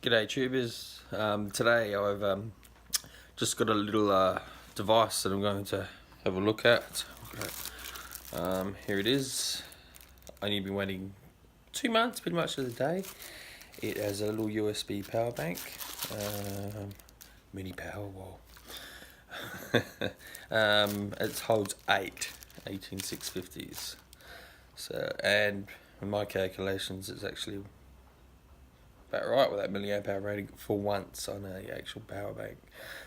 G'day tubers. Today I've just got a little device that I'm going to have a look at. Here it is. Only been waiting 2 months pretty much to the day. It has a little USB power bank, mini power wall. It holds 18 650s. So, and in my calculations it's actually about right with that milliamp hour rating for once on a actual power bank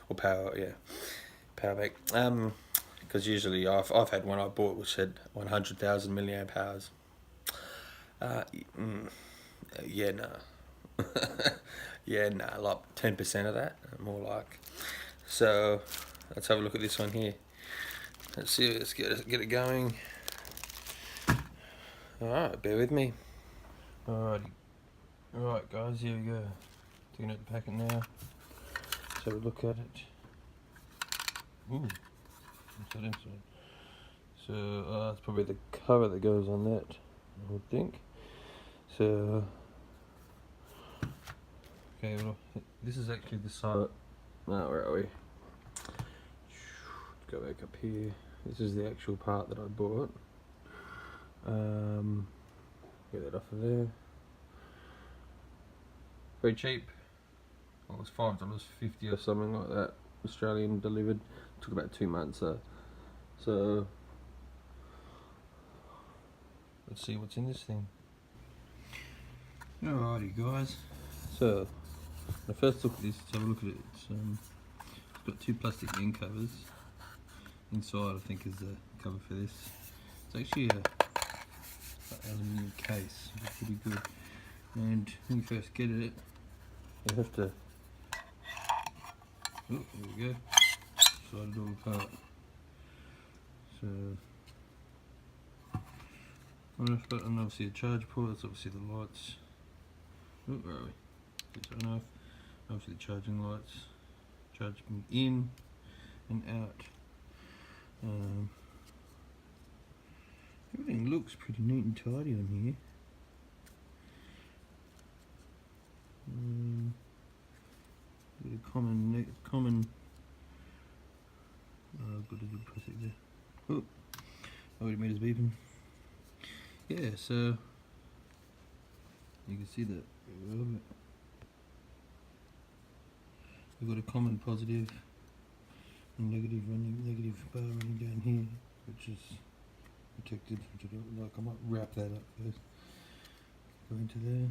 or power bank. Because usually I've had one I bought which had 100,000 milliamp hours. Yeah, no. Yeah, no, like 10% of that, more like. So let's have a look at this one here. Let's get it going. Alright, bear with me. Alright guys, here we go. Taking out the packet now. Let's have a look at it. Ooh, what's that inside? So it's probably the cover that goes on that, I would think. So okay, well, this is actually the side. No, where are we? Go back up here. This is the actual part that I bought. Get that off of there. Very cheap. Well, it was $5.50 or something like that. Australian delivered. Took about 2 months. So let's see what's in this thing. Alrighty, guys. So the first look at this. Let's have a look at it. It's got 2 plastic end covers. Inside, I think, is the cover for this. It's actually an aluminium case. It's pretty good. And when you first get it, you have to. Oh, there we go. Slide it all apart. So, and obviously a charge port. That's obviously the lights. Oh, where are we? Get that off. Obviously the charging lights. Charging in and out. Everything looks pretty neat and tidy on here. Common. I've got a good press it there. Oh, 80 meters beeping. Yeah, so you can see that. We've got a common positive and negative bar running down here, which is protected. Which I don't like. I might wrap that up first. Go into there.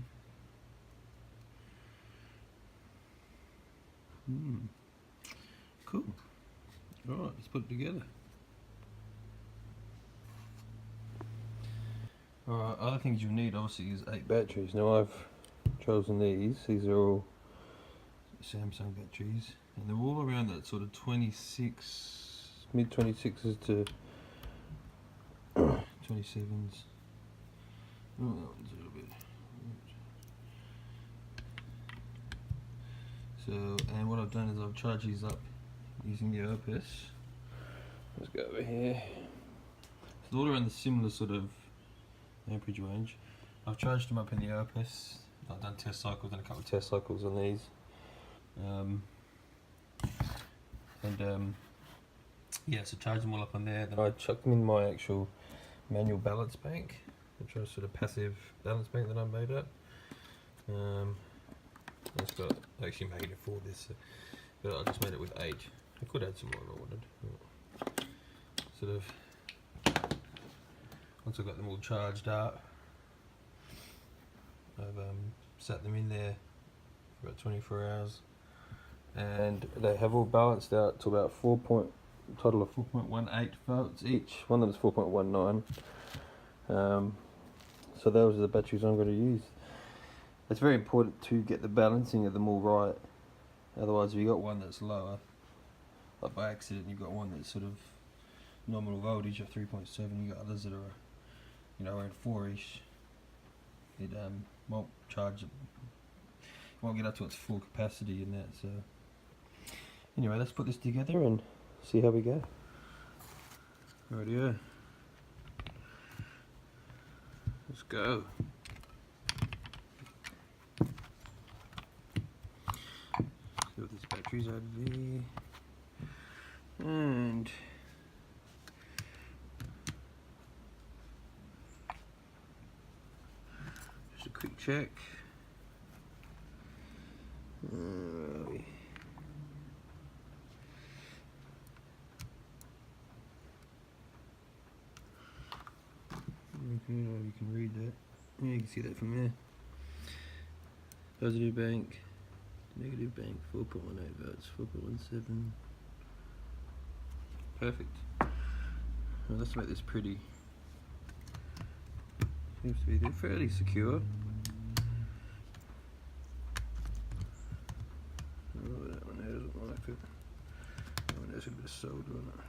Cool. Alright, let's put it together. Alright, other things you'll need obviously is 8 batteries. Now I've chosen these. These are all Samsung batteries. And they're all around that sort of 26, mid 26s to 27s. Oh, that one's a little bit. So, and what I've done is I've charged these up using the Opus. Let's go over here. So all around the similar sort of amperage range. I've charged them up in the Opus. I've done test cycles, done a couple of test cycles on these. Yeah, so charge them all up on there. Then I chucked them in my actual manual balance bank, which is a sort of passive balance bank that I made up. It's got actually made it for this, but I just made it with 8. I could add some more if I wanted. Sort of once I got them all charged up, I've sat them in there for about 24 hours, and they have all balanced out to about total of 4.18 volts each. One of them is 4.19. So those are the batteries I'm going to use. It's very important to get the balancing of them all right. Otherwise, if you've got one that's lower, like by accident, you've got one that's sort of nominal voltage of 3.7. You've got others that are, around 4-ish. It won't charge. It won't get up to its full capacity in that. So anyway, let's put this together and see how we go. Rightio. Let's go. batteries over there, and just a quick check. Where are we? You can read that. Yeah, you can see that from there. Positive bank, negative bank, 4.18 volts, 4.17. Perfect. Well, let's make this pretty. Seems to be fairly secure. Oh, that one there doesn't like it. That one has a bit of solder on it.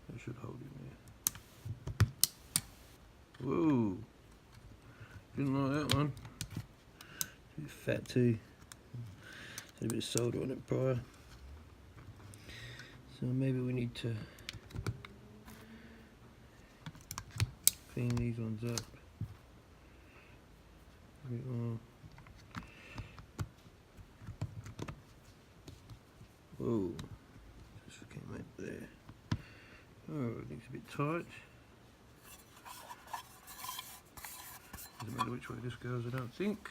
That should hold in there. Whoa! Didn't like that one. It's fat too. Had a bit of solder on it prior. So maybe we need to clean these ones up a bit more. Whoa, just came out there. Oh, everything's a bit tight. Doesn't matter which way this goes, I don't think.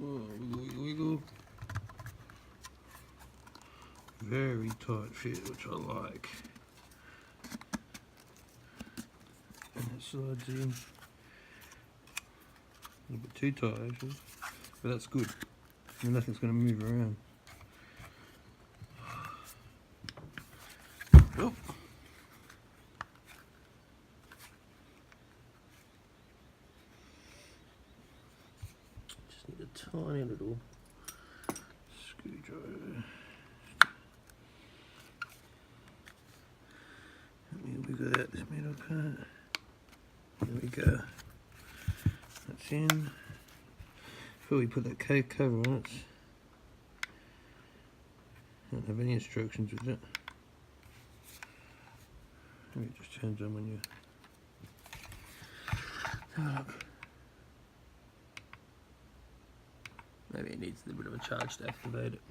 Oh, wiggle, wiggle. Very tight fit, which I like. And it slides in. A little bit too tight actually, but that's good. And nothing's going to move around. Oh. Just need a tiny little screwdriver. Let me wiggle out this middle part. There we go. That's in. Before we put that cover on it, don't have any instructions with it. Maybe it just turns on when you have a look. Maybe it needs a little bit of a charge to activate it.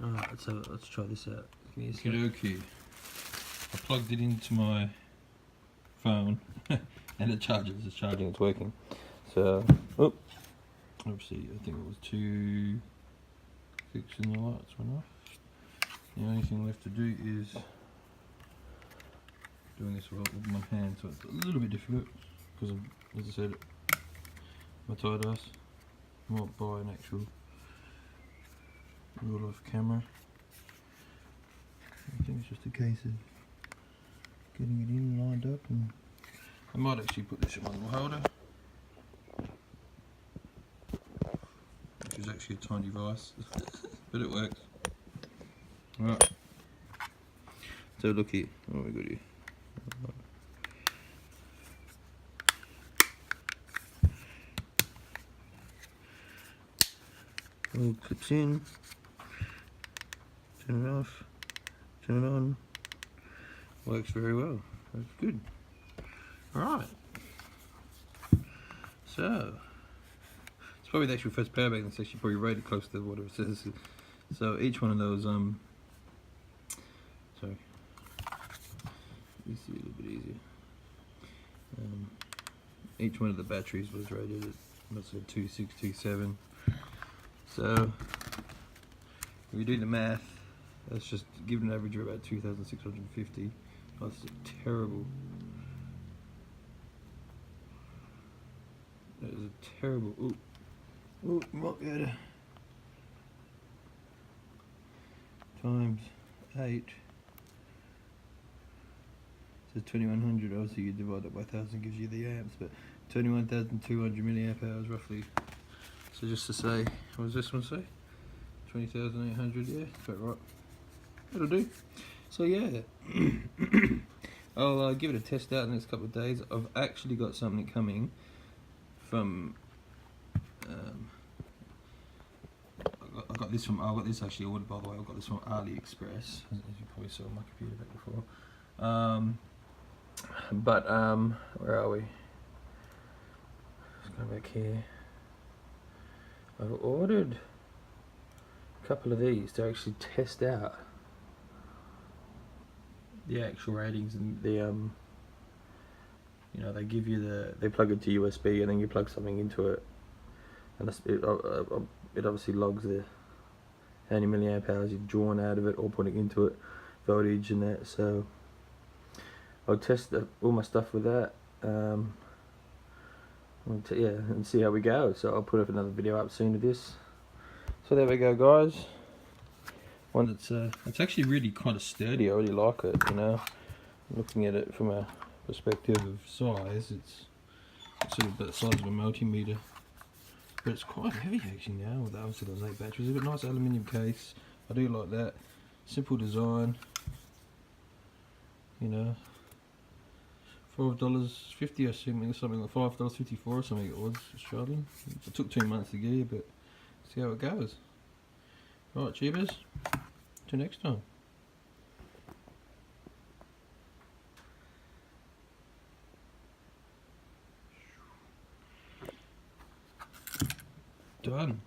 Alright, let's try this out. Okay. I plugged it into my phone and it charges, it's charging, it's working. So, oh, obviously I think it was too fixed and the lights went off. The only thing left to do is doing this with my hand, so it's a little bit difficult because, as I said, I'm a tight ass. I might buy an actual real life camera. I think it's just a case of getting it in lined up, and I might actually put this in my little holder, which is actually a tiny device, but it works. Right, so look here, what we got here. All clips in, turn it off, turn it on, works very well, that's good. Alright, so it's probably the actual first power bank that's actually probably rated close to whatever it says. So each one of those, sorry, let's see a little bit easier. Each one of the batteries was rated at, let's say, 2627. So if you do the math, that's just given an average of about 2,650. That's terrible. That is a terrible. Ooh, ooh, might be able to times 8. So 2100. Obviously, you divide it by 1000 gives you the amps, but 21,200 milliamp hours roughly. So just to say, what does this one say? 20,800. Yeah, that's about right. That'll do. So yeah, I'll give it a test out in the next couple of days. I've actually got something coming from got this from. I got this actually ordered, by the way. I got this from AliExpress, as you probably saw on my computer back before. Where are we? Let's go back here. I've ordered a couple of these to actually test out the actual ratings and the you know, they give you they plug it to USB and then you plug something into it, and it obviously logs the how many milliamp hours you've drawn out of it or putting into it, voltage and that. So I'll test all my stuff with that, yeah, and see how we go. So I'll put up another video up soon of this. So there we go, guys. One that's it's actually really kind of sturdy. I really like it. You know, looking at it from a perspective of size, it's sort of the size of a multimeter, but it's quite heavy actually now with those 8 batteries. A bit nice aluminium case. I do like that. Simple design. You know, $5.50 or something like $5.54 or something it was Australian. It took 2 months to get, but see how it goes. Right, cheapers. Till next time. Done.